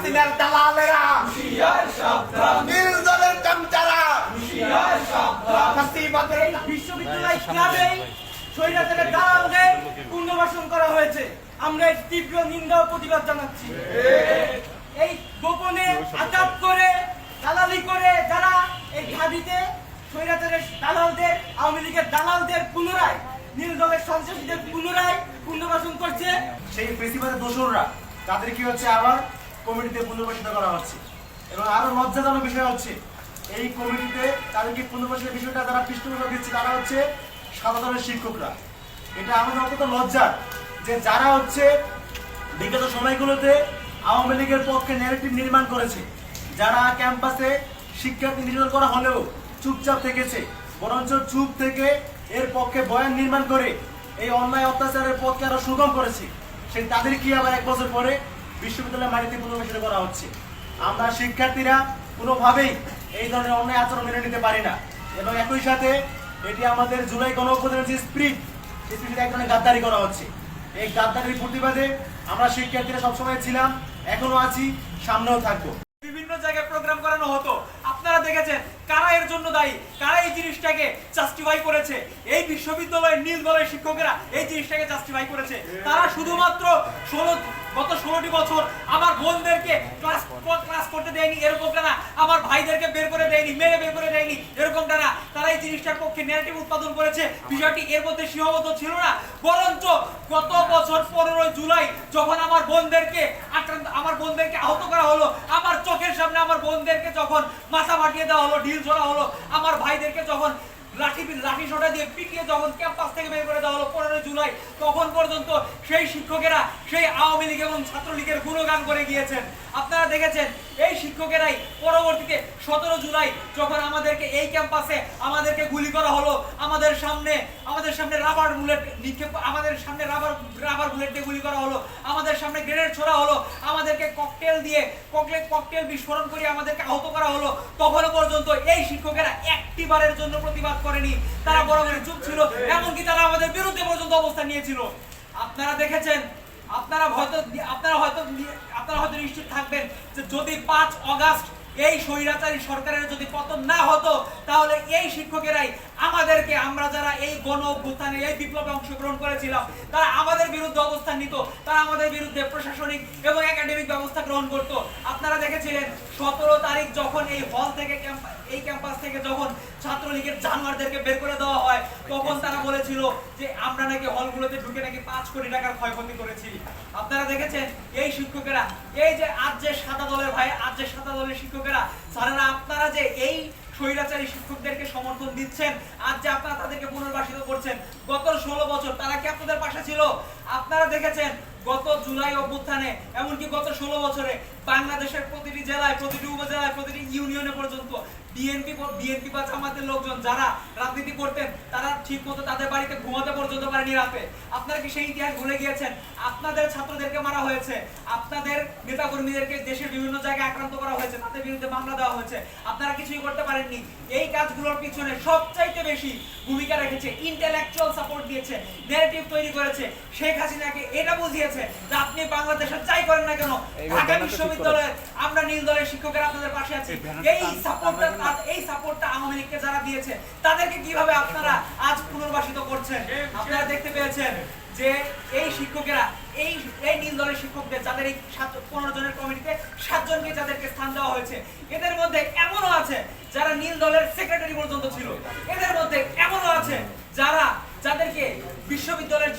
হাসিনার দালালেরা, নীল দলের কামচারা, ফাঁসিবাদের বিশ্ববিদ্যালয় ক্লাবে স্বৈরাচারের দালালদের পুনর্বাসন করা হয়েছে। আমরা এর তীব্র নিন্দা ও প্রতিবাদ জানাচ্ছি। এই গোপনে আঘাত করে দালালি করে যারা এই ঢাবিতে স্বৈরাচারের দালালদের, আওয়ামী লীগের দালালদের পুনরায় নীল দলের সন্ত্রাসীদের পুনরায় পুনর্বাসন করছে, সেই ফেসিবাদের দোসররা তাদের কি হচ্ছে আবার কমিটিতে পুনর্বাসিত করা হচ্ছে। এবং আরো লজ্জাজনক বিষয় হচ্ছে এই কমিটিতে তাদেরকে পুনর্বাসনের বিষয়টা যারা পৃষ্ঠপোষক দিচ্ছে তারা হচ্ছে সাধারণ শিক্ষকরা। এটা আমাদের অত্যন্ত লজ্জার যে যারা হচ্ছে বিগত সময়গুলোতে আওয়ামী লীগের পক্ষে ন্যারেটিভ নির্মাণ করেছে, যারা ক্যাম্পাসে শিক্ষার্থী নির্যাতন করা হলেও চুপচাপ থেকেছে, বরঞ্চ চুপ থেকে এর পক্ষে বয়ান নির্মাণ করে এই অন্যায় অত্যাচারের পথকে আরো সুগম করেছে, সেই তাদের কি আবার 1 বছর পরে বিশ্ববিদ্যালয়ের মাটিতে পুনর্বাসিত করা হচ্ছে। আমরা শিক্ষার্থীরা কোনোভাবেই এই ধরনের অন্যায় আচরণ মেনে নিতে পারি না। এবং একই সাথে এটি আমাদের জুলাই গণঅভ্যুত্থানের যে স্পিরিট, সেই স্পিরিটে এক ধরনের গাদ্দারি করা হচ্ছে। এই গাদ্দারির প্রতিবাদে আমরা শিক্ষার্থীরা সবসময় ছিলাম, এখনো আছি, সামনেও থাকবো। বিভিন্ন জায়গায় প্রোগ্রাম করানো হতো। আপনারা দেখেছেন কারা এর জন্য দায়ী, কারা এই জিনিসটাকে জাস্টিফাই করেছে। এই বিশ্ববিদ্যালয়ের নীল দলের শিক্ষকেরা এই জিনিসটাকে জাস্টিফাই করেছে। তারা শুধুমাত্র গত 16টি বছর আমার বোনদেরকে ক্লাস করতে দেয়নি এরকমটা না, আমার ভাইদেরকে বের করে দেয়নি, মেরে বের করে দেয়নি এরকমটা না, তারা এই জিনিসটার পক্ষে ন্যারেটিভ উৎপাদন করেছে। বিষয়টি এর মধ্যে সীমাবদ্ধ ছিল না, বরঞ্চ গত বছর 15 জুলাই যখন আমার বোনদেরকে আহত করা হলো, আমার চোখের সামনে আমার বোনদেরকে যখন মাথা ফাটিয়ে দেওয়া হলো, ঢিল ছোড়া হলো, আমার ভাইদেরকে যখন লাঠি সোটা দিয়ে পিটিয়ে যখন ক্যাম্পাস থেকে বের করে দেওয়া হলো 15 জুলাই, তখন পর্যন্ত সেই শিক্ষকেরা সেই আওয়ামী লীগ এবং ছাত্রলীগের গুণগান করে গিয়েছেন। আপনারা দেখেছেন এই শিক্ষকেরাই পরবর্তীতে 17 জুলাই যখন আমাদেরকে এই ক্যাম্পাসে আমাদেরকে গুলি করা হলো, আমাদের সামনে রাবার বুলেট নিক্ষেপ, আমাদের সামনে রাবার বুলেট দিয়ে গুলি করা হলো, আমাদের সামনে গ্রেনেড ছোড়া হলো, আমাদেরকে ককটেল বিস্ফোরণ করে আমাদেরকে আহত করা হলো, তখনও পর্যন্ত এই শিক্ষকেরা একটি বারের জন্য প্রতিবাদ করেনি। তারা বরাবরই চুপ ছিল, এমনকি তারা আমাদের বিরুদ্ধে পর্যন্ত অবস্থান নিয়েছিল। আপনারা দেখেছেন, আপনারা হয়তো নিশ্চিত থাকবেন যে যদি 5 আগস্ট এই স্বৈরাচারী সরকারের যদি পতন না হতো, তাহলে এই শিক্ষকেরাই আমাদেরকে, আমরা যারা এই গণ অভ্যুত্থানে এই বিপ্লবে অংশগ্রহণ করেছিলাম, তারা আমাদের বিরুদ্ধে অবস্থান নিত, তারা আমাদের বিরুদ্ধে প্রশাসনিক এবং একাডেমিক ব্যবস্থা গ্রহণ করত। আপনারা দেখেছিলেন 17 তারিখ যখন এই হল থেকে এই ক্যাম্পাস থেকে যখন ছাত্রলীগের জানোয়ারদেরকে বের করে দেওয়া হয়, তখন তারা বলেছিল যে আমরা নাকি হলগুলোতে ঢুকে নাকি 5 কোটি টাকার ক্ষয়ক্ষতি করেছি। আপনারা দেখেছেন এই শিক্ষকেরা, এই যে আজ যে সাদা দলের ভাই, আজ যে সাদা দলের শিক্ষকেরা, স্যারেরা, আপনারা যে এই স্বৈরাচারী শিক্ষকদেরকে সমর্থন দিচ্ছেন, আজ যে আপনারা তাদেরকে পুনর্বাসিত করছেন, গত 16 বছর তারা কি আপনাদের পাশে ছিল? আপনারা দেখেছেন গত জুলাই অভ্যুত্থানে, এমনকি গত 16 বছরে বাংলাদেশের প্রতিটি জেলায়, প্রতিটি উপজেলায়, প্রতিটি ইউনিয়নে পর্যন্ত বিএনপি বা জামাতের লোকজন যারা রাজনীতি করতেন, তারা ঠিক মতো তাদের বাড়িতে ঘুমাতে পর্যন্ত পারেনি রাতে। আপনারা কি সেই ইতিহাস ভুলে গিয়েছেন? আপনাদের ছাত্রদেরকে মারা হয়েছে, আপনাদের নেতাকর্মীদেরকে দেশের বিভিন্ন জায়গায় আক্রান্ত করা হয়েছে, তাদের বিরুদ্ধে মামলা দেওয়া হয়েছে, আপনারা কিছুই করতে পারেননি। এই কাজগুলোর পিছনে সবচাইতে বেশি ভূমিকা রেখেছে, ইন্টেলেকচুয়াল সাপোর্ট দিয়েছে, ন্যারেটিভ তৈরি করেছে, শেখ হাসিনাকে এটা বুঝিয়েছে যে আপনি বাংলাদেশের যাই করেন না কেন, ঢাকা বিশ্ববিদ্যালয়ে আমরা নীল দলের শিক্ষকেরা আপনাদের পাশে আছি। এই সাপোর্টটা আওয়ামী লীগকে যারা দিয়েছে, তাদেরকে কিভাবে আপনারা আজ পুনর্বাসিত করছেন? আপনারা দেখতে পেয়েছেন যে এই শিক্ষকেরা, এই নীল দলের শিক্ষকদের যাদের এই 15 জনের কমিটিতে 7 জনকে যাদেরকে স্থান দেওয়া হয়েছে, এদের মধ্যে এমনও আছে যারা নীল দলের সেক্রেটারি পর্যন্ত ছিল, এদের মধ্যে এমনও আছে যাদেরকে বিশ্ববিদ্যালয়ের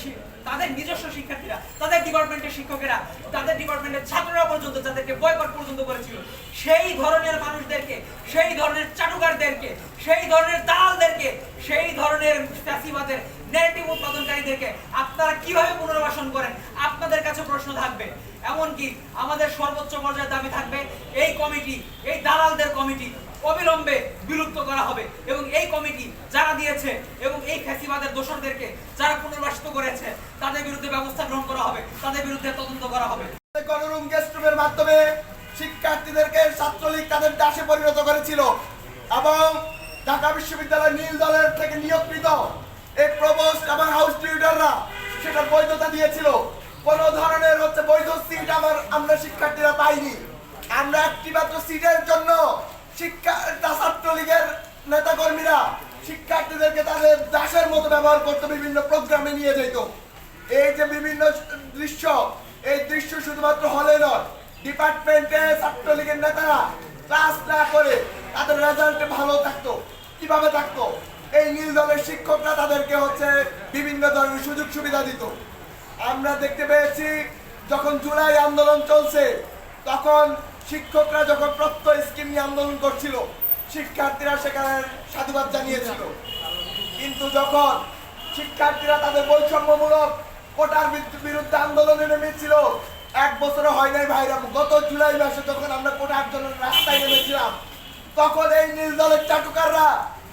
তাদের নিজস্ব শিক্ষার্থীরা, তাদের ডিপার্টমেন্টের শিক্ষকেরা, তাদের ডিপার্টমেন্টের ছাত্ররা পর্যন্ত যাদেরকে বয়কট পর্যন্ত করেছিল। সেই ধরনের মানুষদেরকে, সেই ধরনের চাটুকারদেরকে, সেই ধরনের দালালদেরকে, সেই ধরনের ফ্যাসিবাদের ন্যারেটিভ উৎপাদনকারীদেরকে আপনারা কিভাবে পুনর্বাসন করেন? আপনাদের কাছে প্রশ্ন থাকবে। এমনকি আমাদের সর্বোচ্চ পর্যায়ের দাবি থাকবে এই কমিটি, এই দালালদের কমিটি অবিলম্বে বিলুপ্ত করা হবে এবং এই কমিটি যারা দিয়েছে এবং এই ফ্যাসিবাদের দোষরদেরকে যারা পুনর্বাসিত করেছে, তাদের বিরুদ্ধে ব্যবস্থা গ্রহণ করা হবে, তাদের বিরুদ্ধে তদন্ত করা হবে। গণরুম গেস্টরুমের মাধ্যমে শিক্ষার্থীদেরকে ছাত্রলীগ তাদের দাসে পরিণত করেছিল এবং ঢাকা বিশ্ববিদ্যালয়ের নীল দলের থেকে নিয়োগকৃত এই প্রভোস্ট এবং হাউস টিউটররা সেটা বৈধতা দিয়েছিল। কোন ধরনের বৈধ সিট আমরা শিক্ষার্থীরা পাইনি। আমরা একটি মাত্র সিটের জন্য শিক্ষা ছাত্রলীগের নেতাকর্মীরা শিক্ষার্থীদেরকে তাদের দাসের মতো ব্যবহার করতে বিভিন্ন প্রোগ্রামে নিয়ে যেত। এই যে বিভিন্ন দৃশ্য, এই দৃশ্য শুধুমাত্র হলে নয়, ডিপার্টমেন্টে ছাত্রলীগের নেতারা ক্লাস না করে তাদের রেজাল্টে ভালো থাকতো। কিভাবে থাকতো? এই নীল দলের শিক্ষকরা তাদেরকে বিভিন্ন ধরনের সুযোগ সুবিধা দিত। আমরা দেখতে পেয়েছি যখন জুলাই আন্দোলন চলছে, তখন শিক্ষকরা যখন প্রত্যয় স্কিম নিয়ে আন্দোলন করছিল, শিক্ষার্থীরা সেখানে সাধুবাদ জানিয়েছিল। কিন্তু যখন শিক্ষার্থীরা তাদের বৈষম্যমূলক কোটার বিরুদ্ধে আন্দোলনে নেমেছিল, 1 বছরও হয় নাই ভাইরা, গত জুলাই মাসে যখন আমরা কোটার জন্য রাস্তায় নেমেছিলাম, তখন এই নীল দলের চাটুকাররা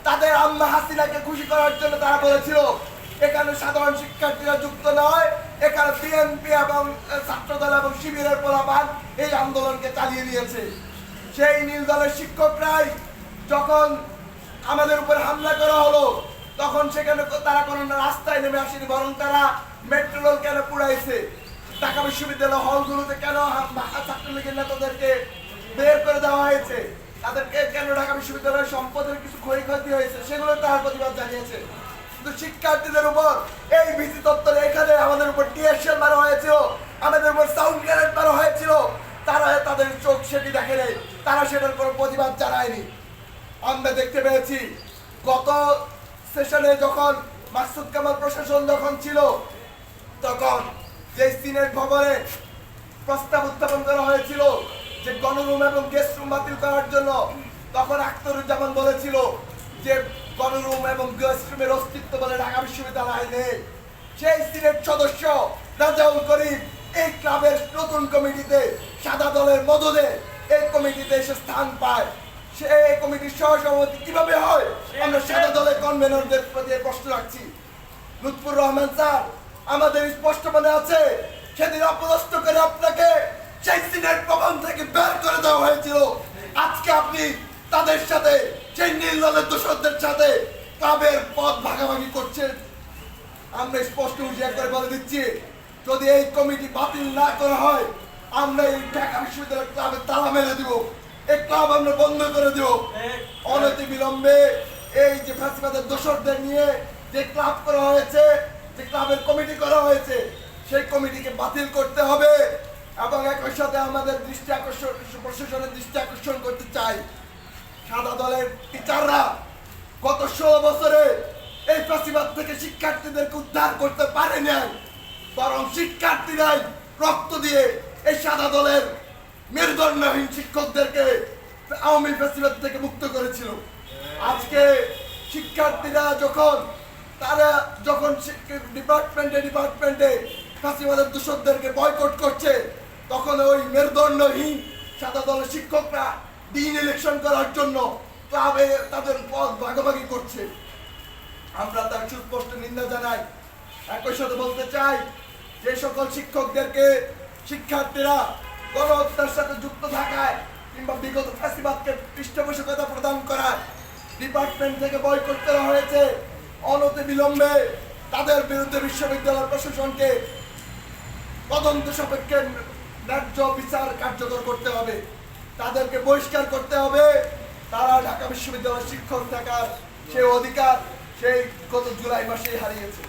তাদের আম্মা হাসিনাকে খুশি করার জন্য তারা বলেছিল এখানে সাধারণ শিক্ষার্থীরা যুক্ত নয়, এখানে বিএনপি এবং ছাত্রদল এবং শিবিরের পোলাপান এই আন্দোলনকে চালিয়ে নিয়েছে। সেই নীল দলের শিক্ষকরাই যখন আমাদের উপর হামলা করা হলো, তখন সেখানে তারা কোনো রাস্তায় নেমে আসেনি, বরং তারা মেট্রো রেল কেন পুড়াইছে, ঢাকা বিশ্ববিদ্যালয় হলগুলোতে কেন ছাত্রলীগের নেতাদেরকে বের করে দেওয়া হয়েছে, তাদেরকে কেন ঢাকা বিশ্ববিদ্যালয়ের সম্পদের কিছু ক্ষয়ক্ষতি হয়েছে, সেগুলো তারা প্রতিবাদ জানিয়েছে। কিন্তু শিক্ষার্থীদের উপর এই ভীতি তত্ত্বের এখানে আমাদের উপর টিএসএল মারা হয়েছিল, আমাদের উপর সাউন্ড গ্রেনেড মারা হয়েছিল, তারা তাদের চোখ সেটি দেখে নেই, তারা সেটার কোনো প্রতিবাদ জানায়নি। আমরা দেখতে পেয়েছি গত সেশনে যখন মাকসুদ কামাল প্রশাসন যখন ছিল, তখন যে সিনেট ভবনে প্রস্তাব উত্থাপন করা হয়েছিল যে গণরুম এবং গেস্ট রুম বাতিল করার জন্য, তখন আখতারুজ্জামান বলেছিল যে গণরুম এবং গেস্ট রুমের অস্তিত্ব বলে ঢাকা বিশ্ববিদ্যালয় নেই। সেই সিনেট সদস্য রাজাউল করিম এই ক্লাবের নতুন কমিটিতে সাদা দলের মদদে এই কমিটিতে এসে স্থান পায়। সে এই কমিটির সহসভাপতি কিভাবে হয়? আমরা সাদা দলের কনভেনরদের প্রতি প্রশ্ন রাখছি। লুৎফুর রহমান স্যার, আমাদের স্পষ্ট মনে আছে সেদিন অপদস্থ করে আপনাকে সেই সিনেট ভবন থেকে বের করে দেওয়া হয়েছিল। আজকে আপনি তাদের সাথে, সেই নীল দলের দোষরদের সাথে ক্লাবের পদ ভাগাভাগি করছেন। আমরা স্পষ্ট হুঁশিয়ার করে বলে দিচ্ছি, যদি এই কমিটি বাতিল না করা হয়, আমরা এই ঢাকা বিশ্ববিদ্যালয় ক্লাবের তালা মেরে দিব, এই ক্লাব আমরা বন্ধ করে দিব। অনতি বিলম্বে এই যে ফ্যাসিবাদের দোষরদের নিয়ে যে ক্লাব করা হয়েছে, যে ক্লাবের কমিটি করা হয়েছে, সেই কমিটিকে বাতিল করতে হবে। এবং একই সাথে আমাদের প্রশাসনের দৃষ্টি আকর্ষণ করতে চাই, সাদা দলের টিচাররা গত 16 বছরে এই ফ্যাসিবাদ থেকে শিক্ষার্থীদেরকে উদ্ধার করতে পারে নাই, বরং শিক্ষার্থীরাই রক্ত দিয়ে এই সাদা দলের মেরুদণ্ডহীন শিক্ষকদেরকে আওয়ামী ফ্যাসিবাদ থেকে মুক্ত করেছিল। আজকে শিক্ষার্থীরা তারা যখন ডিপার্টমেন্টে ফ্যাসিবাদের দোষরদেরকে বয়কট করছে, তখন ওই মেরুদণ্ডহীন সাদা দলের শিক্ষকরা ডিন ইলেকশন করার জন্য ক্লাবে তাদের পদ ভাগাভাগি করছে। আমরা তার সুস্পষ্ট নিন্দা জানাই। একই সাথে বলতে চাই, যে সকল শিক্ষকদেরকে শিক্ষার্থীরা গণহত্যার সাথে যুক্ত থাকায় কিংবা বিগত ফ্যাসিবাদকে পৃষ্ঠপোষকতা প্রদান করায় ডিপার্টমেন্ট থেকে বয়কট করা হয়েছে, অনতি বিলম্বে তাদের বিরুদ্ধে বিশ্ববিদ্যালয় প্রশাসনকে তদন্ত সাপেক্ষে ন্যায্য বিচার কার্যকর করতে হবে, তাদেরকে বহিষ্কার করতে হবে। তারা ঢাকা বিশ্ববিদ্যালয়ের শিক্ষক থাকার সেই অধিকার সেই গত জুলাই মাসেই হারিয়েছে।